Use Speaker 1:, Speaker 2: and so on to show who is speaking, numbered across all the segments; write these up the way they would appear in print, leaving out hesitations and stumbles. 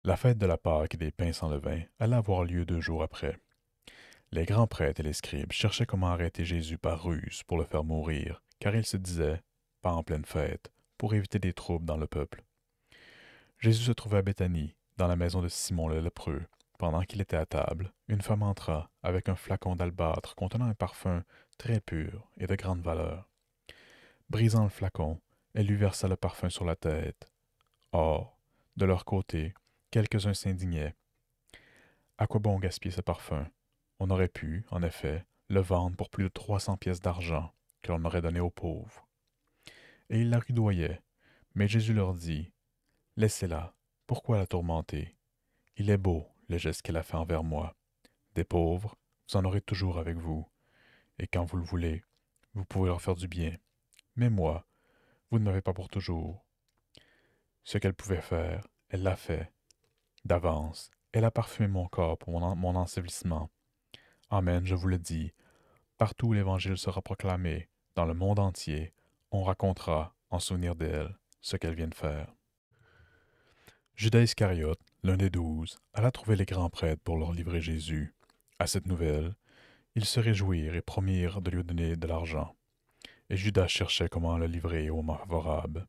Speaker 1: La fête de la Pâque et des pains sans levain allait avoir lieu 2 jours après. Les grands prêtres et les scribes cherchaient comment arrêter Jésus par ruse pour le faire mourir, car ils se disaient, pas en pleine fête, pour éviter des troubles dans le peuple. Jésus se trouvait à Béthanie, dans la maison de Simon le lépreux. Pendant qu'il était à table, une femme entra avec un flacon d'albâtre contenant un parfum très pur et de grande valeur. Brisant le flacon, elle lui versa le parfum sur la tête. Or, de leur côté, quelques-uns s'indignaient. À quoi bon gaspiller ce parfum? On aurait pu, en effet, le vendre pour plus de 300 pièces d'argent que l'on aurait donné aux pauvres. Et ils la rudoyaient. Mais Jésus leur dit, laissez-la, pourquoi la tourmenter? Il est beau, le geste qu'elle a fait envers moi. Des pauvres, vous en aurez toujours avec vous, et quand vous le voulez, vous pouvez leur faire du bien. Mais moi, vous ne m'avez pas pour toujours. Ce qu'elle pouvait faire, elle l'a fait. D'avance, elle a parfumé mon corps pour mon ensevelissement. Amen, je vous le dis, partout où l'Évangile sera proclamé, dans le monde entier, on racontera, en souvenir d'elle, ce qu'elle vient de faire. Judas Iscariote, l'un des 12, alla trouver les grands prêtres pour leur livrer Jésus. À cette nouvelle, ils se réjouirent et promirent de lui donner de l'argent. Et Judas cherchait comment le livrer au moment favorable.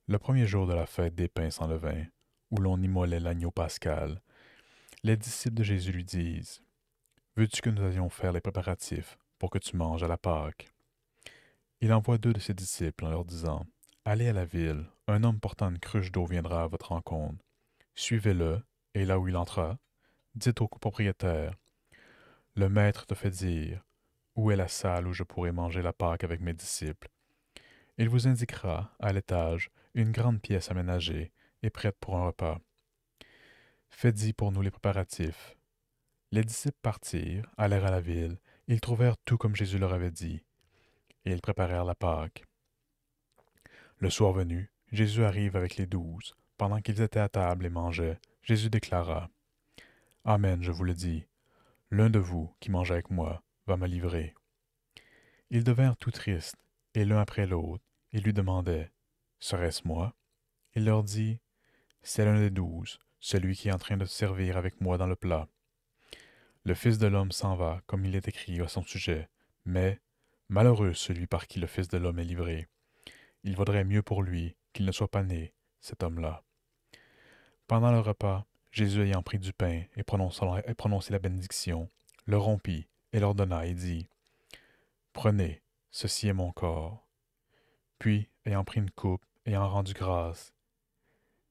Speaker 1: Le premier jour de la fête des pains sans levain, où l'on immolait l'agneau pascal, les disciples de Jésus lui disent, veux-tu que nous allions faire les préparatifs pour que tu manges à la Pâque? Il envoie 2 de ses disciples en leur disant, allez à la ville, un homme portant une cruche d'eau viendra à votre rencontre. Suivez-le, et là où il entra, dites au copropriétaire, le maître te fait dire, où est la salle où je pourrai manger la Pâque avec mes disciples? Il vous indiquera, à l'étage, une grande pièce aménagée et prête pour un repas. Faites-y pour nous les préparatifs. Les disciples partirent, allèrent à la ville, ils trouvèrent tout comme Jésus leur avait dit, et ils préparèrent la Pâque. Le soir venu, Jésus arrive avec les 12. Pendant qu'ils étaient à table et mangeaient, Jésus déclara, amen, je vous le dis, l'un de vous qui mange avec moi va me livrer. Ils devinrent tout tristes, et l'un après l'autre, ils lui demandaient, serait-ce moi? Il leur dit, c'est l'un des 12, celui qui est en train de servir avec moi dans le plat. Le Fils de l'homme s'en va, comme il est écrit à son sujet, mais malheureux celui par qui le Fils de l'homme est livré. Il vaudrait mieux pour lui qu'il ne soit pas né, cet homme-là. Pendant le repas, Jésus ayant pris du pain et prononcé la bénédiction, le rompit et leur donna et dit, prenez, ceci est mon corps. Puis, ayant pris une coupe, ayant rendu grâce,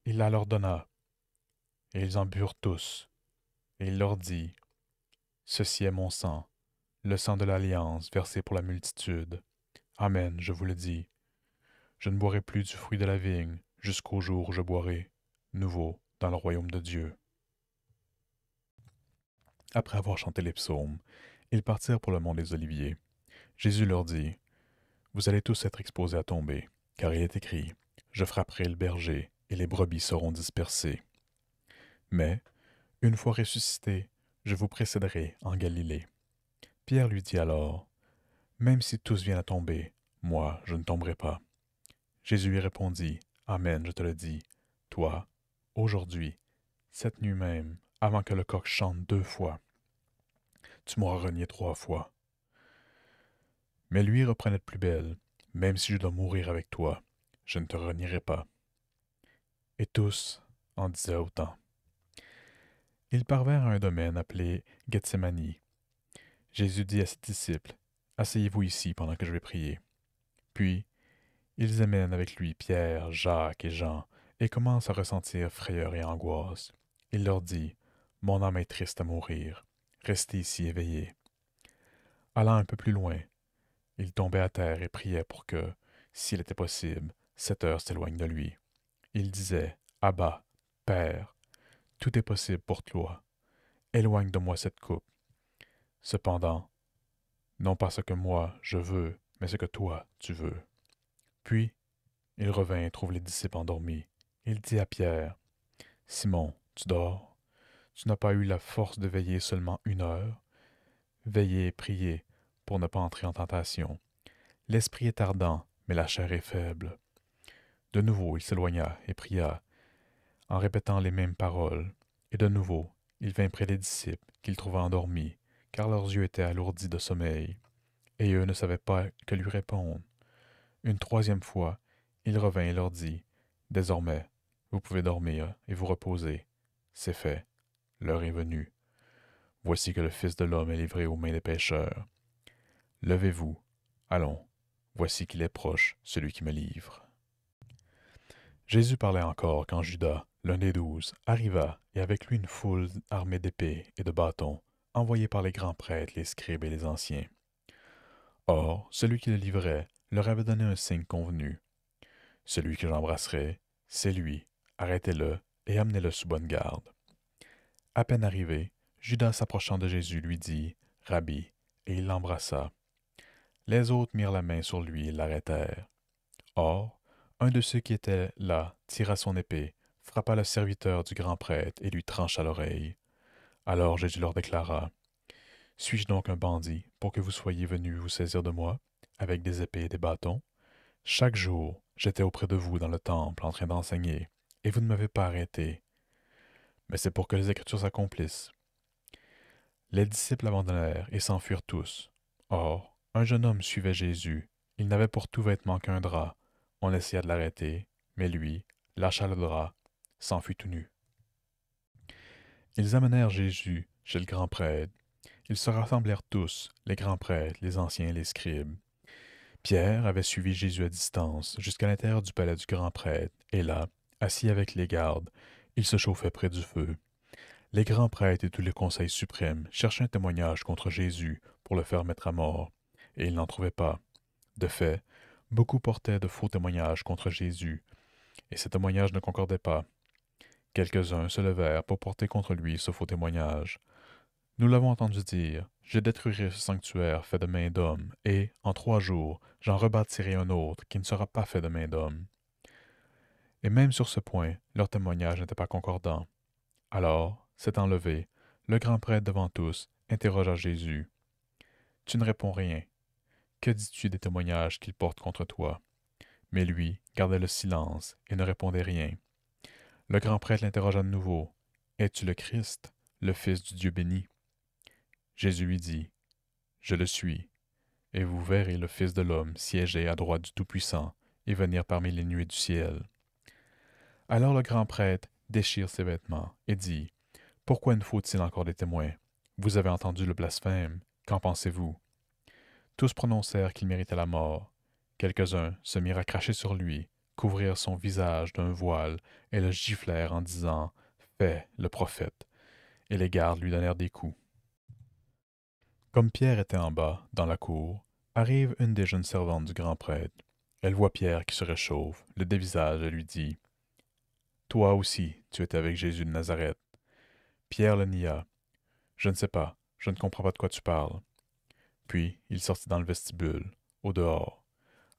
Speaker 1: il la leur donna, et ils en burent tous. Et il leur dit, ceci est mon sang, le sang de l'alliance versé pour la multitude. Amen, je vous le dis. Je ne boirai plus du fruit de la vigne jusqu'au jour où je boirai, nouveau, dans le royaume de Dieu. Après avoir chanté les psaumes, ils partirent pour le mont des Oliviers. Jésus leur dit, vous allez tous être exposés à tomber, car il est écrit, je frapperai le berger, et les brebis seront dispersées. Mais, une fois ressuscité, je vous précéderai en Galilée. Pierre lui dit alors, même si tous viennent à tomber, moi je ne tomberai pas. Jésus lui répondit, amen, je te le dis, toi, aujourd'hui, cette nuit même, avant que le coq chante 2 fois, tu m'auras renié 3 fois. Mais lui reprenait de plus belle, même si je dois mourir avec toi, je ne te renierai pas. Et tous en disaient autant. Ils parvinrent à un domaine appelé Gethsémani. Jésus dit à ses disciples, asseyez-vous ici pendant que je vais prier. Puis, ils amènent avec lui Pierre, Jacques et Jean, et commencent à ressentir frayeur et angoisse. Il leur dit, mon âme est triste à mourir, restez ici éveillés. Allant un peu plus loin, il tombait à terre et priait pour que, s'il était possible, cette heure s'éloigne de lui. Il disait, Abba, Père, tout est possible pour toi. Éloigne de moi cette coupe. Cependant, non pas ce que moi je veux, mais ce que toi tu veux. Puis, il revint et trouve les disciples endormis. Il dit à Pierre, Simon, tu dors? Tu n'as pas eu la force de veiller seulement 1 heure? Veillez et priez pour ne pas entrer en tentation. L'esprit est ardent, mais la chair est faible. De nouveau, il s'éloigna et pria, en répétant les mêmes paroles. Et de nouveau, il vint près des disciples, qu'il trouva endormis, car leurs yeux étaient alourdis de sommeil, et eux ne savaient pas que lui répondre. Une troisième fois, il revint et leur dit, « Désormais, vous pouvez dormir et vous reposer. C'est fait, l'heure est venue. Voici que le Fils de l'homme est livré aux mains des pécheurs. Levez-vous, allons, voici qu'il est proche, celui qui me livre. » Jésus parlait encore quand Judas, l'un des 12, arriva, et avec lui une foule armée d'épées et de bâtons, envoyés par les grands prêtres, les scribes et les anciens. Or, celui qui le livrait leur avait donné un signe convenu. « Celui que j'embrasserai, c'est lui, arrêtez-le et amenez-le sous bonne garde. » À peine arrivé, Judas s'approchant de Jésus lui dit, « Rabbi », et il l'embrassa. Les autres mirent la main sur lui et l'arrêtèrent. Or, un de ceux qui étaient là tira son épée, frappa le serviteur du grand prêtre et lui trancha l'oreille. Alors Jésus leur déclara, « Suis-je donc un bandit pour que vous soyez venus vous saisir de moi, avec des épées et des bâtons? Chaque jour, j'étais auprès de vous dans le temple en train d'enseigner, et vous ne m'avez pas arrêté. Mais c'est pour que les Écritures s'accomplissent. » Les disciples abandonnèrent et s'enfuirent tous. Or, un jeune homme suivait Jésus. Il n'avait pour tout vêtement qu'un drap. On essaya de l'arrêter, mais lui lâcha le drap, s'enfuit tout nu. Ils amenèrent Jésus chez le grand prêtre. Ils se rassemblèrent tous, les grands prêtres, les anciens et les scribes. Pierre avait suivi Jésus à distance jusqu'à l'intérieur du palais du grand prêtre, et là, assis avec les gardes, il se chauffait près du feu. Les grands prêtres et tous les conseils suprêmes cherchaient un témoignage contre Jésus pour le faire mettre à mort, et ils n'en trouvaient pas. De fait, beaucoup portaient de faux témoignages contre Jésus, et ces témoignages ne concordaient pas. Quelques-uns se levèrent pour porter contre lui ce faux témoignage. Nous l'avons entendu dire, « Je détruirai ce sanctuaire fait de main d'homme, et, en 3 jours, j'en rebâtirai un autre qui ne sera pas fait de main d'homme. » Et même sur ce point, leur témoignage n'était pas concordant. Alors, s'étant levé, le grand prêtre devant tous interrogea Jésus. « Tu ne réponds rien. Que dis-tu des témoignages qu'ils portent contre toi? » Mais lui gardait le silence et ne répondait rien. Le grand prêtre l'interrogea de nouveau. « Es-tu le Christ, le Fils du Dieu béni? » Jésus lui dit, « Je le suis, et vous verrez le Fils de l'homme siéger à droite du Tout-Puissant et venir parmi les nuées du ciel. » Alors le grand prêtre déchire ses vêtements et dit, « Pourquoi nous faut-il encore des témoins? Vous avez entendu le blasphème. Qu'en pensez-vous? » Tous prononcèrent qu'il méritait la mort. Quelques-uns se mirent à cracher sur lui, couvrirent son visage d'un voile et le giflèrent en disant, « Fais le prophète. » Et les gardes lui donnèrent des coups. Comme Pierre était en bas, dans la cour, arrive une des jeunes servantes du grand prêtre. Elle voit Pierre qui se réchauffe, le dévisage et lui dit, « Toi aussi, tu étais avec Jésus de Nazareth. » Pierre le nia. « Je ne sais pas, je ne comprends pas de quoi tu parles. » Puis il sortit dans le vestibule, au dehors.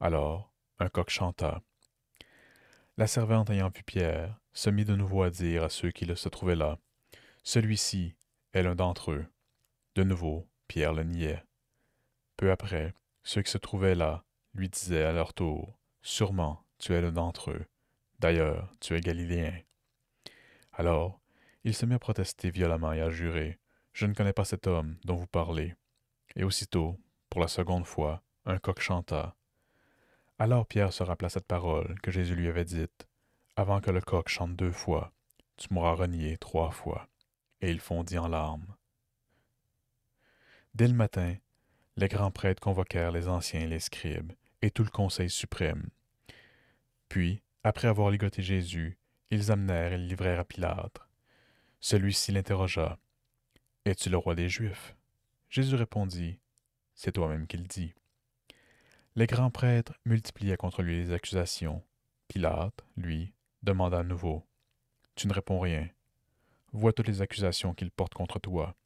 Speaker 1: Alors, un coq chanta. La servante ayant vu Pierre, se mit de nouveau à dire à ceux qui se trouvaient là, « Celui-ci est l'un d'entre eux. » De nouveau, Pierre le niait. Peu après, ceux qui se trouvaient là lui disaient à leur tour, « Sûrement, tu es l'un d'entre eux. D'ailleurs, tu es galiléen. » Alors, il se mit à protester violemment et à jurer, « Je ne connais pas cet homme dont vous parlez. » Et aussitôt, pour la seconde fois, un coq chanta. Alors Pierre se rappela cette parole que Jésus lui avait dite, « Avant que le coq chante 2 fois, tu m'auras renié 3 fois. » Et il fondit en larmes. Dès le matin, les grands prêtres convoquèrent les anciens et les scribes, et tout le conseil suprême. Puis, après avoir ligoté Jésus, ils amenèrent et le livrèrent à Pilate. Celui-ci l'interrogea, « Es-tu le roi des Juifs? » Jésus répondit, « C'est toi-même qui le dis. » Les grands prêtres multipliaient contre lui les accusations. Pilate, lui, demanda à nouveau, « Tu ne réponds rien. Vois toutes les accusations qu'ils portent contre toi. »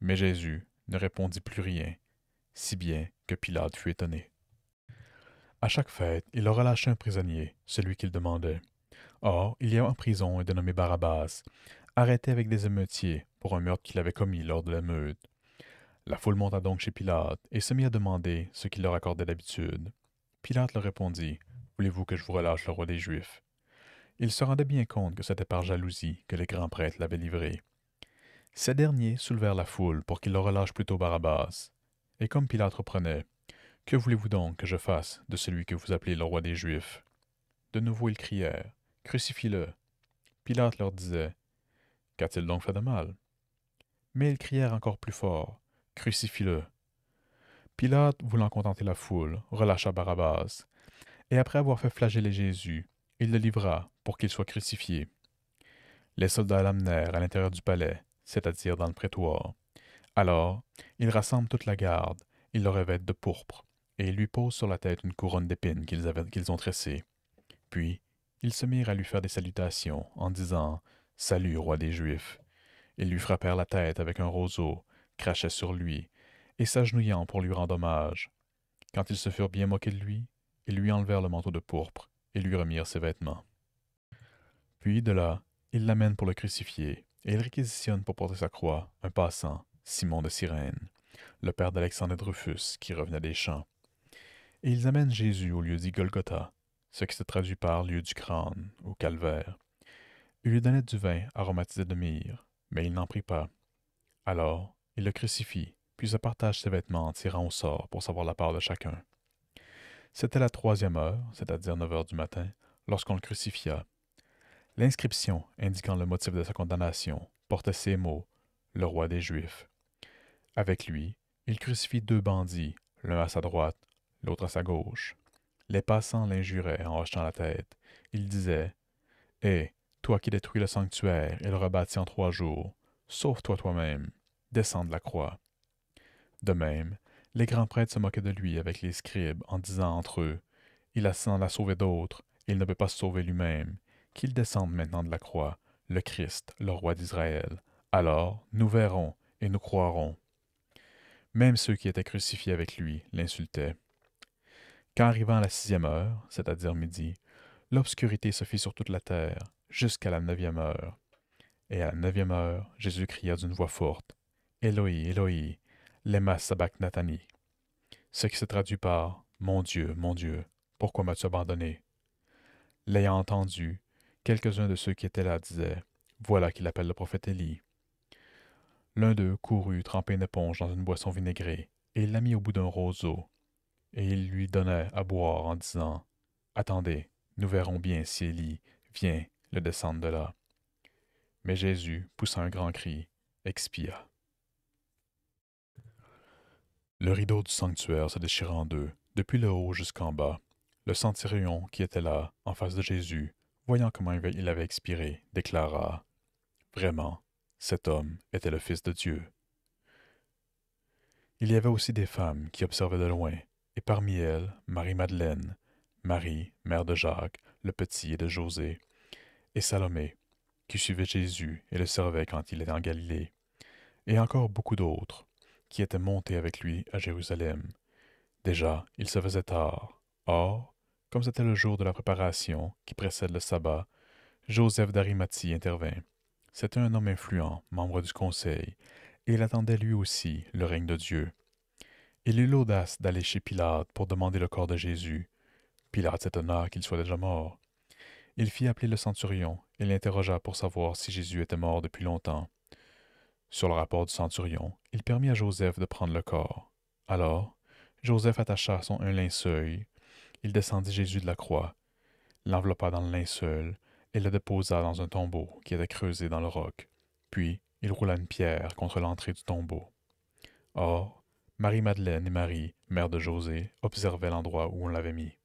Speaker 1: Mais Jésus ne répondit plus rien, si bien que Pilate fut étonné. À chaque fête, il leur relâchait un prisonnier, celui qu'il demandait. Or, il y a en prison un dénommé Barabbas, arrêté avec des émeutiers pour un meurtre qu'il avait commis lors de l'émeute. La foule monta donc chez Pilate et se mit à demander ce qu'il leur accordait d'habitude. Pilate leur répondit, « Voulez-vous que je vous relâche le roi des Juifs? » Il se rendait bien compte que c'était par jalousie que les grands prêtres l'avaient livré. Ces derniers soulevèrent la foule pour qu'il le relâche plutôt Barabbas. Et comme Pilate reprenait, « Que voulez-vous donc que je fasse de celui que vous appelez le roi des Juifs ?» De nouveau ils crièrent, « Crucifie-le !» Pilate leur disait, « Qu'a-t-il donc fait de mal ?» Mais ils crièrent encore plus fort, « Crucifie-le !» Pilate, voulant contenter la foule, relâcha Barabbas, et après avoir fait flageller Jésus, il le livra pour qu'il soit crucifié. Les soldats l'amenèrent à l'intérieur du palais, c'est-à-dire dans le prétoire. Alors, ils rassemblent toute la garde, ils le revêtent de pourpre, et ils lui posent sur la tête une couronne d'épines qu'ils ont tressée. Puis, ils se mirent à lui faire des salutations, en disant « Salut, roi des Juifs !» Ils lui frappèrent la tête avec un roseau, crachaient sur lui, et s'agenouillant pour lui rendre hommage. Quand ils se furent bien moqués de lui, ils lui enlevèrent le manteau de pourpre et lui remirent ses vêtements. Puis, de là, ils l'amènent pour le crucifier, et ils réquisitionnent pour porter sa croix un passant, Simon de Cyrène, le père d'Alexandre et de Rufus, qui revenait des champs. Et ils amènent Jésus au lieu dit Golgotha, ce qui se traduit par lieu du crâne, ou calvaire. Ils lui donnaient du vin aromatisé de myrrhe, mais il n'en prit pas. Alors, ils le crucifient, puis se partagent ses vêtements en tirant au sort pour savoir la part de chacun. C'était la 3e heure, c'est-à-dire 9 heures du matin, lorsqu'on le crucifia. L'inscription indiquant le motif de sa condamnation portait ces mots « Le roi des Juifs ». Avec lui, il crucifie 2 bandits, l'un à sa droite, l'autre à sa gauche. Les passants l'injuraient en hochant la tête. Ils disaient « Hé, toi qui détruis le sanctuaire et le rebâtis en 3 jours, sauve-toi toi-même, descends de la croix. » De même, les grands prêtres se moquaient de lui avec les scribes en disant entre eux « Il en a sauvé d'autres, il ne peut pas se sauver lui-même. Qu'il descende maintenant de la croix, le Christ, le roi d'Israël. Alors, nous verrons et nous croirons. » Même ceux qui étaient crucifiés avec lui l'insultaient. Quand arrivant à la 6e heure, c'est-à-dire midi, l'obscurité se fit sur toute la terre, jusqu'à la 9e heure. Et à la 9e heure, Jésus cria d'une voix forte, « Éloi, Éloi, lema sabachthani » ce qui se traduit par « Mon Dieu, pourquoi m'as-tu abandonné ?» L'ayant entendu, quelques-uns de ceux qui étaient là disaient, « Voilà qu'il appelle le prophète Élie. » L'un d'eux courut tremper une éponge dans une boisson vinaigrée, et il la mit au bout d'un roseau, et il lui donnait à boire en disant, « Attendez, nous verrons bien si Élie vient le descendre de là. » Mais Jésus, poussant un grand cri, expia. Le rideau du sanctuaire se déchira en 2, depuis le haut jusqu'en bas. Le centurion qui était là, en face de Jésus, voyant comment il avait expiré, déclara, « Vraiment, cet homme était le Fils de Dieu. » Il y avait aussi des femmes qui observaient de loin, et parmi elles, Marie-Madeleine, Marie, mère de Jacques, le petit et de José, et Salomé, qui suivait Jésus et le servait quand il était en Galilée, et encore beaucoup d'autres, qui étaient montés avec lui à Jérusalem. Déjà, il se faisait tard. Or, comme c'était le jour de la préparation qui précède le sabbat, Joseph d'Arimathie intervint. C'était un homme influent, membre du conseil, et il attendait lui aussi le règne de Dieu. Il eut l'audace d'aller chez Pilate pour demander le corps de Jésus. Pilate s'étonna qu'il soit déjà mort. Il fit appeler le centurion et l'interrogea pour savoir si Jésus était mort depuis longtemps. Sur le rapport du centurion, il permit à Joseph de prendre le corps. Alors, Joseph attacha un linceul. Il descendit Jésus de la croix, l'enveloppa dans le linceul et le déposa dans un tombeau qui était creusé dans le roc. Puis, il roula une pierre contre l'entrée du tombeau. Or, Marie-Madeleine et Marie, mère de José, observaient l'endroit où on l'avait mis.